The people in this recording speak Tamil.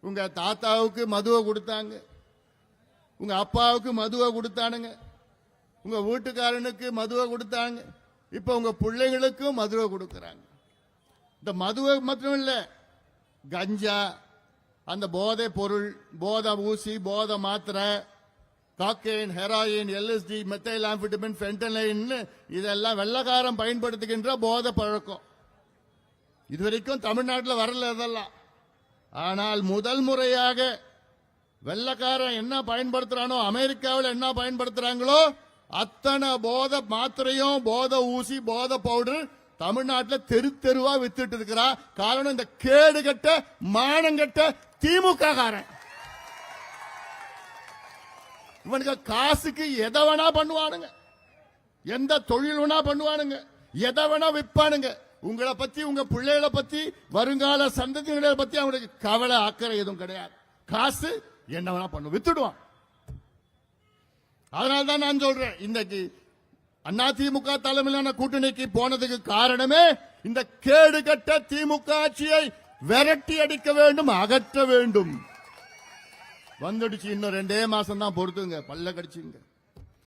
உங்க தாத்தாவுக்கு மதுவை கொடுத்தாங்க, உங்க அப்பாவுக்கு மதுவை கொடுத்தானுங்க, உங்க வீட்டுக்காரனுக்கு மதுவை கொடுத்தாங்க. இப்ப உங்க பிள்ளைகளுக்கும் மதுவை கொடுக்கறாங்க. இந்த மதுவை மட்டும் இல்ல, கஞ்சா, அந்த போதை பொருள், போதை ஊசி, போதை மாத்திரை, cocaine, heroin, LSD, methyl amphetamine, fentanyl, இதெல்லாம் வெள்ளக்காரன் பயன்படுத்துகின்ற போதை பழக்கம். இதுவரைக்கும் தமிழ்நாட்டில் வரல இதெல்லாம். ஆனால் முதல் முறையாக வெள்ளக்காரன் என்ன பயன்படுத்துறானோ, அமெரிக்காவில் என்ன பயன்படுத்துறாங்களோ அத்தனை போதை மாத்திரையும், போதை ஊசி, போதை பவுடர் தமிழ்நாட்டில் தெரு தெருவா வித்துட்டு இருக்கிறா. காரணம் இந்த கேடுகட்ட மானங்கட்ட திமுக காரன். இவனுக்கு காசுக்கு எதை வேணா பண்ணுவானுங்க, எந்த தொழில் வேணா பண்ணுவானுங்க, எதை வேணா விற்பானுங்க. உங்களை பத்தி, உங்க பிள்ளைகளை பத்தி, வருங்கால சந்ததிகளை பத்தி அவனுக்கு கவலை அக்கறை எதுவும் கிடையாது. காசு என்ன வேணா பண்ணு, வித்துடுவான். அதனால்தான் நான் சொல்றேன், இன்னைக்கு அதிமுக தலைமையிலான கூட்டணிக்கு போனதுக்கு காரணமே இந்த கேடுகட்ட திமுக ஆட்சியை விரட்டி அடிக்க வேண்டும், அகற்ற வேண்டும். வந்துடுச்சு, இன்னும் 2 மாசம் தான் பொறுத்துங்க, பல்ல கடிச்சுங்க.